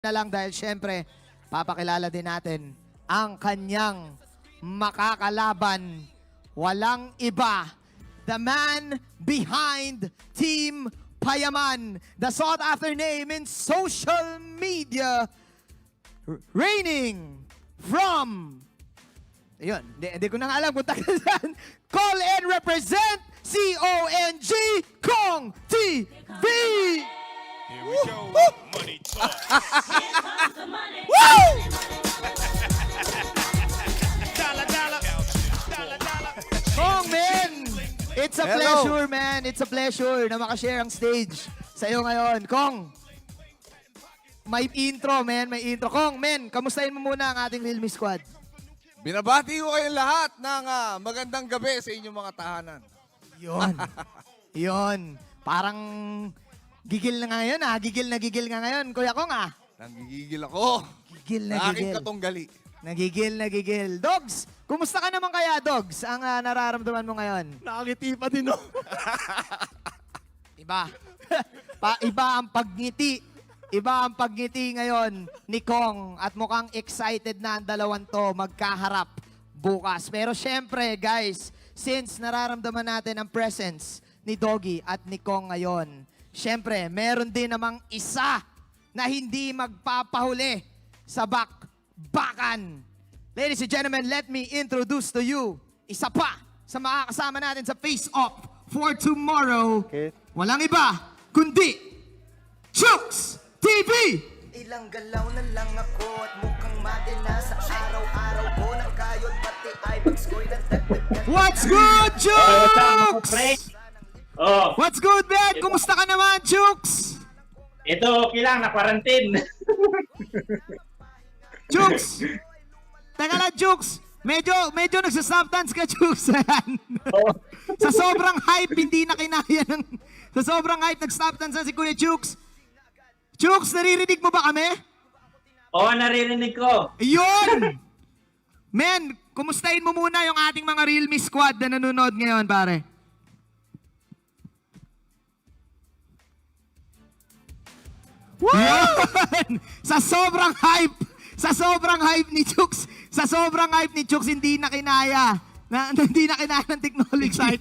na lang dahil syempre, papakilala din natin ang kanyang makakalaban. Walang iba, the man behind Team Payaman, the sought-after name in social media, reigning from... Ayun, hindi ko na nga alam kung tagal yan. Call and represent CONG Kong TV! Here we go. Money talk. Woo! Dollar, dollar. Dollar, dollar. Kong, man! It's a Hello. pleasure, man. It's a pleasure na makashare ang stage sa'yo ngayon. Kong, may intro, man. May intro. Kong, man, kamustahin mo muna ang ating Real Me Squad. Binabati ko kayong lahat ng magandang gabi sa inyong mga tahanan. Yon. Yon. Parang gigil na ngayon, ah. Gigil nga ngayon. Kuya Kong, ah. Nanggigigil ako. Gigil na Sa aking gigil. katunggali. Nagigil. Dogs, kumusta ka naman kaya, Dogs? Ang nararamdaman mo ngayon? Nakangiti pa din, no? Iba. Iba ang pagngiti. Iba ang pagngiti ngayon ni Kong at mukhang excited na ang dalawang to magkaharap bukas. Pero syempre, guys, since nararamdaman natin ang presence ni Doggy at ni Kong ngayon, syempre, meron din namang isa na hindi magpapahuli sa bakbakan. Ladies and gentlemen, let me introduce to you isa pa sa makakasama natin sa face-off for tomorrow. Okay. Walang iba kundi Chooks TV! Ilang galaw na lang ako at mukhang madena sa araw-araw ko ng kayod pati ay pag-score ng dagdag. What's good, Chooks? Oh, What's good, man? Kumusta ka naman, Chooks? ito okay lang, na-quarantine. Chooks! Teka lang, Chooks. Medyo nagsasubstance ka, Chooks. Sa sobrang hype, hindi na kinaya ng... Sa sobrang hype, nagsubstance na si Kuya Chooks. Chooks, naririnig mo ba kami? Oo, naririnig ko. Yun! Men, kumustahin mo muna yung ating mga Real Me Squad na nanonood ngayon, pare. Yun! Sa sobrang hype ni Chooks, hindi na kinaya. Hindi na kinaya ng technology.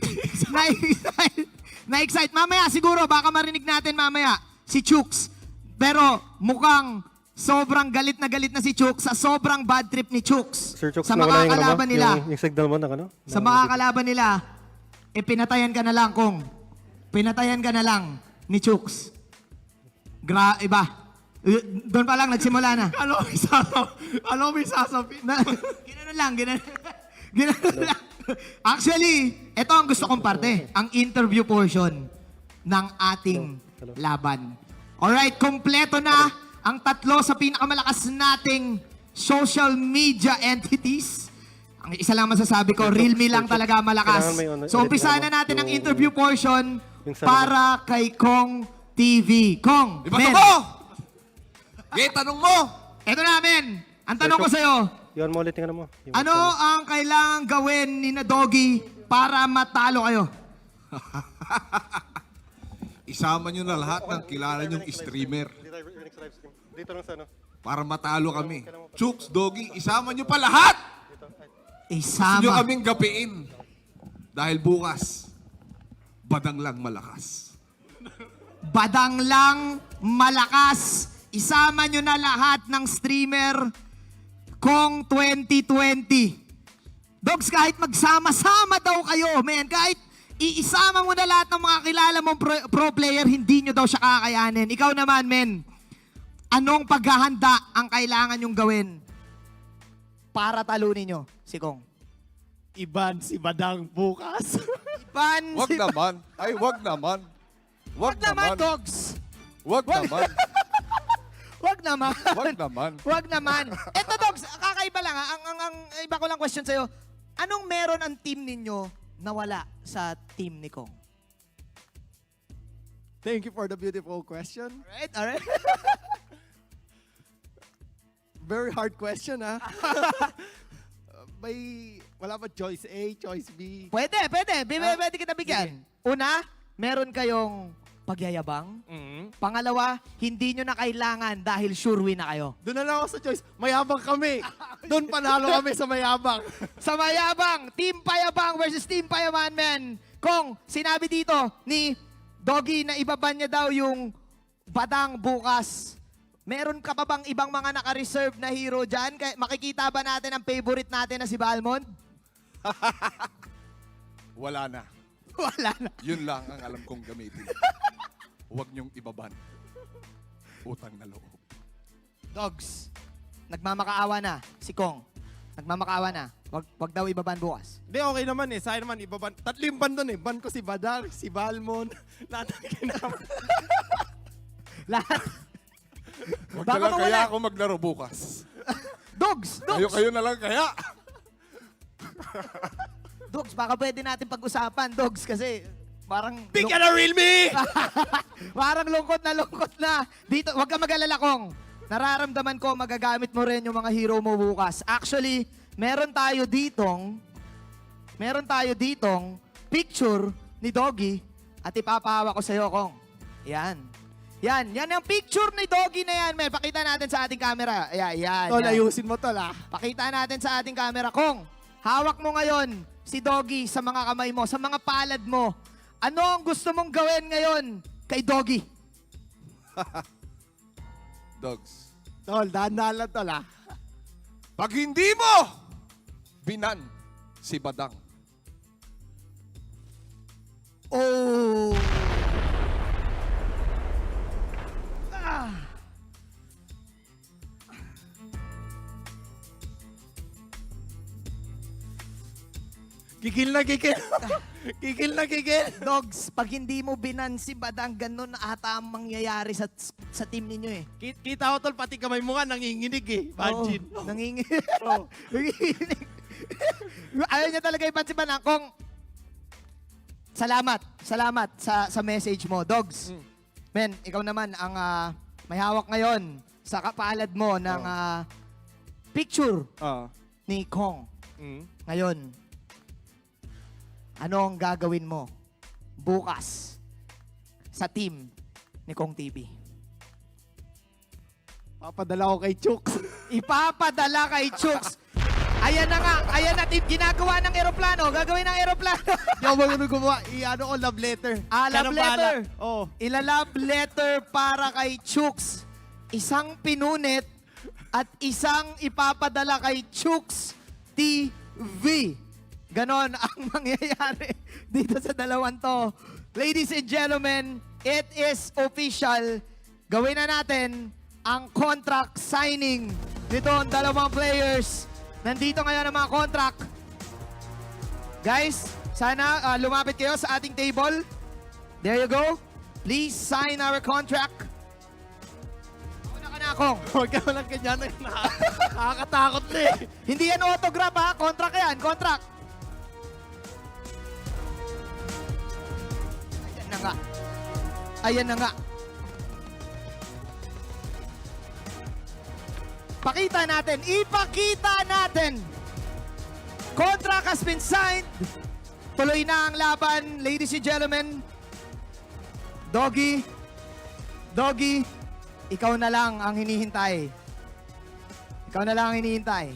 Na-excite. Mamaya siguro, baka marinig natin mamaya si Chooks. Pero mukhang sobrang galit na si Chooks sa sobrang bad trip ni Chooks. Sir Chooks, sa nawala makakalaban yung, nila. yung signal mo na, ano? Sa makakalaban nila, pinatayan ka na lang, Kong. Pinatayan ka na lang ni Chooks. Iba. Doon pa lang, nagsimula na. Ano may sasabihin? Ginanon lang. Actually, ito ang gusto kong parte. Ang interview portion ng ating laban. Alright, kompleto na ang tatlo sa pinakamalakas nating social media entities. Ang isa lang masasabi ko, Real Me lang talaga malakas. So, umpisahan na natin ang interview portion para kay Kong TV. Kong, Ibato men, mo! Okay, tanong mo! eto na, men. Ang tanong ko sa'yo, Yun mo ulit yung ano mo. Yung ano ang kailangang gawin ni na Doggy para matalo kayo? Isama nyo na lahat ng kilala nyong streamer Dito lang sa ano. para matalo kami. Chooks, Doggy, isama nyo pa lahat! Gusto nyo Isama. kaming gapiin. Dahil bukas, badang lang malakas. Badang lang, malakas. Isama nyo na lahat ng streamer Kong 2020. Dogs, kahit magsama-sama daw kayo, man, kahit iisama mo na lahat ng mga kilala mong pro player, hindi nyo daw siya kakayanin. Ikaw naman, men, anong paghahanda ang kailangan nyong gawin para talunin nyo si Kong? Iban si Badang bukas. Iban, Wag naman. Ay, wag naman. Wag naman, Dogs. Wag naman. Wag naman. Wag naman. Wag naman. Eto, Dogs, kakaiba lang ha. Ang iba ko lang question sa'yo. Anong meron ang team ninyo na wala sa team ni Kong? Thank you for the beautiful question. Alright. Very hard question, ha? Wala ba choice A, choice B? Pwede kita bigyan. Una, meron kayong pagyayabang. Pangalawa, hindi nyo na kailangan dahil sure win na kayo. Doon na lang ako sa choice. Mayabang kami. Doon panalo kami sa mayabang. Sa mayabang, Team Payabang versus Team Payaman, men. Kung sinabi dito ni Doggy na ibaban niya daw yung badang bukas, meron ka pa bang ibang mga naka-reserve na hero dyan? Makikita ba natin ang favorite natin na si Balmond? Wala na. Wala na. Yun lang ang alam kong gamitin. Huwag niyong ibaban. Utang na loob. Dogs, nagmamakaawa na si Kong. Nagmamakaawa na. Wag daw ibaban bukas. Hindi, okay naman eh. Sa akin naman, ibaban. Tatlo yung ban doon eh. Ban ko si Badang, si Balmon. Lahat ng kinama. Lahat. Huwag Baka na lang mawala. kaya ako maglaro bukas. Dogs! Dogs! Kayo na lang kaya. Dogs, baka pwede natin pag-usapan, Dogs, kasi parang... Pick and a real me! Parang lungkot na. Dito, wag ka mag-alala, Kong. Nararamdaman ko, magagamit mo rin yung mga hero mo bukas. Actually, meron tayo ditong picture ni Doggy at ipapahawa ko sa'yo, Kong. Yan. Yan ang picture ni Doggy na yan, men. Pakita natin sa ating camera. Yan. Tol, ayusin mo tol ah. Pakita natin sa ating camera. Kong, hawak mo ngayon si Doggy sa mga kamay mo, sa mga palad mo. Ano ang gusto mong gawin ngayon kay Doggy? Dogs. Tol, dahan-dahan lang tol ah. Pag hindi mo binan si Badang, Oh! Kikil na kikil. Kikil na kikil. Dogs, pag hindi mo binan si Badang, ganun ata ang mangyayari sa team ninyo eh. Kita ko tol, pati kamay mo nga nanginginig eh. Imagine. Oo, nanginginig. Ayaw niya talaga ipansin ba na kung salamat sa message mo, Dogs. Men, ikaw naman ang may hawak ngayon sa kapalad mo ng picture ni Kong. Ngayon, ano ang gagawin mo bukas sa team ni Kong TV? Papadala ko kay Chooks. Ipapadala kay Chooks. Ayan na team, ginagawa ng eroplano. Gagawin ng eroplano. Hindi ako marunong gumawa. I-ano ko, love letter. Love letter. Oo. Ilalove letter para kay Chooks. Isang pinunit at isang ipapadala kay Chooks TV. Ganon ang mangyayari dito sa dalawang to. Ladies and gentlemen, it is official. Gawin na natin ang contract signing nito ang dalawang players. Nandito ngayon ang mga contract. Guys, sana lumapit kayo sa ating table. There you go. Please sign our contract. Una ka na, Kong. Huwag ka lang ganyan. Nakakatakot na eh. Hindi yan autograph ha. Contract yan. Contract. Ayan na nga. Ayan na nga. Pakita natin. Ipakita natin. Contract has been signed. Tuloy na ang laban, ladies and gentlemen. Doggy, ikaw na lang ang hinihintay. Ikaw na lang ang hinihintay.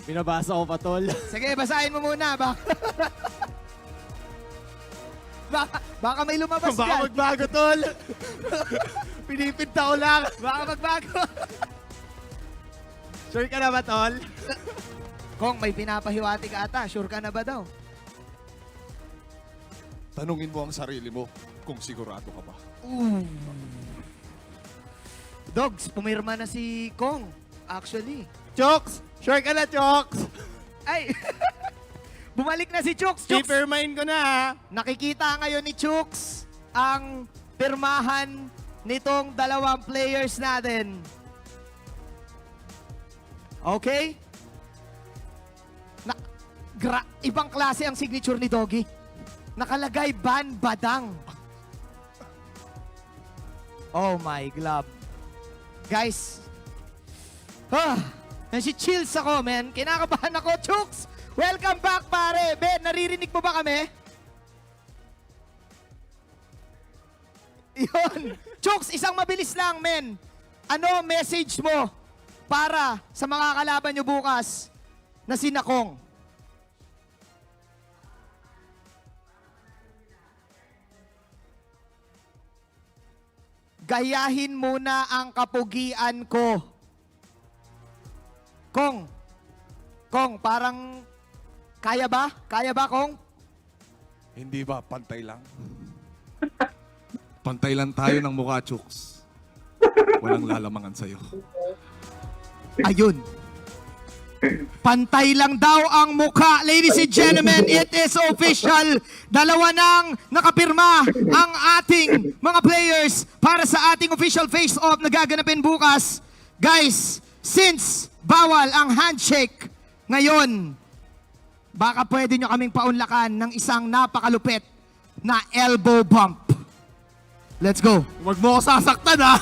Binabasa ko pa, tol. Sige, basahin mo muna. Baka may lumabas Baka dyan. magbago, tol. Pinipinta ko lang. Baka magbago. Sure ka na ba, tol? Kung may pinapahiwati ka ata, sure ka na ba daw? tanungin mo ang sarili mo kung sigurado ka ba. Dogs, pumirma na si Kong. Actually. Chooks! Sure ka na, Chooks! Ay! Bumalik na si Chooks. Chooks, Papermine ko na, ha? nakikita ngayon ni Chooks ang pirmahan nitong dalawang players natin. Okay? Ibang klase ang signature ni Doggy. Nakalagay Ban Badang. Oh my glove. Guys, chills ako, man. Kinakabahan ako, Chooks. Welcome back, pare. Ben, naririnig mo ba kami? Yun. Chooks, isang mabilis lang, men. Ano message mo para sa mga kalaban nyo bukas na si Nakong? Gayahin muna ang kapugian ko. Kong, parang kaya ba? Kaya ba, Kong? Hindi ba pantay lang? Pantay lang tayo ng mukha, Chooks. Walang lalamangan sa'yo. Ayun. Pantay lang daw ang mukha. Ladies and gentlemen, it is official. Dalawa nang nakapirma ang ating mga players para sa ating official face-off na gaganapin bukas. Guys, since bawal ang handshake ngayon, baka pwede nyo kaming paunlakan ng isang napakalupit na elbow bump. Let's go. Huwag mo ako sasaktan, ha?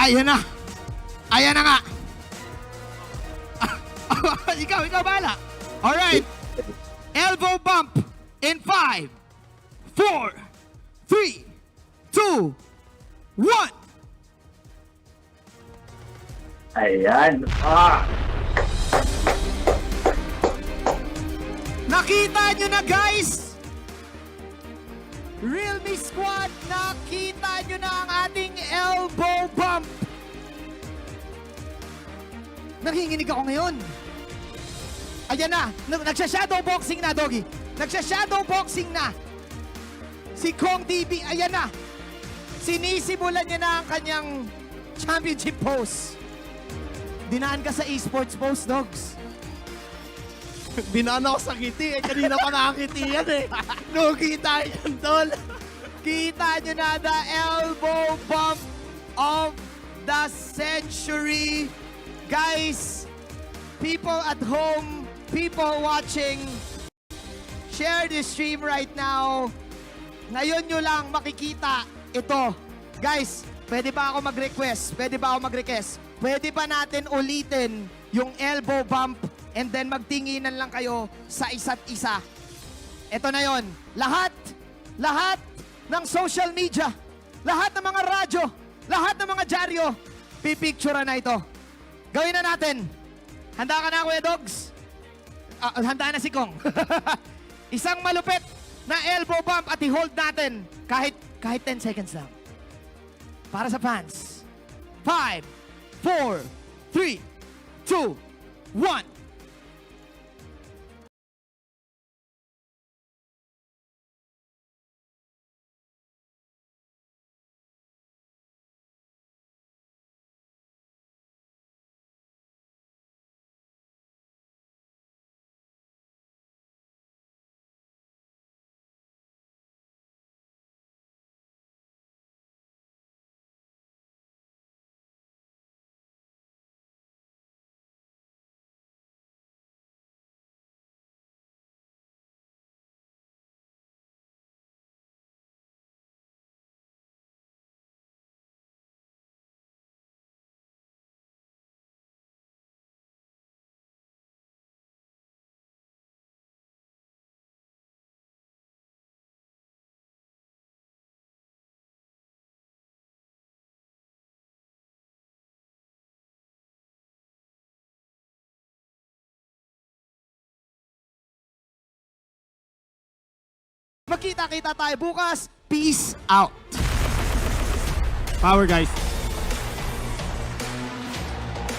Ayan na. Ayan na nga. ikaw bahala. Alright. Elbow bump in 5, 4, 3, 2, 1. Ayan. Nakita nyo na, guys. Realme Squad, nakita nyo na ang ating elbow bump. Nanginginig ako ngayon. Ayan na. Nagsha-shadow boxing na, Doggy. Nagsha-shadow boxing na. Si Kong DB, ayan na. Sinisimulan niya na ang kanyang championship pose. Dinaan ka sa esports pose, Dogs. Dinaan ako sa ngiti. Kanina pa nakakiti yan, eh. No, kita yan, tol. Kita nyo na the elbow bump of the century. Guys, people at home, people watching, share this stream right now. Ngayon nyo lang makikita ito. Guys, pwede ba ako mag-request? Pwede ba natin ulitin yung elbow bump and then magtinginan lang kayo sa isa't isa? Ito na yon. Lahat ng social media, lahat ng mga radyo, lahat ng mga dyaryo, pipicturean na ito. Gawin na natin. Handa ka na, Kuya Dogs? Handa na si Kong. Isang malupit na elbow bump at i-hold natin kahit 10 seconds lang. Para sa fans. 5, 4, 3, 2, 1. Magkita-kita tayo bukas. Peace out. Power, guys.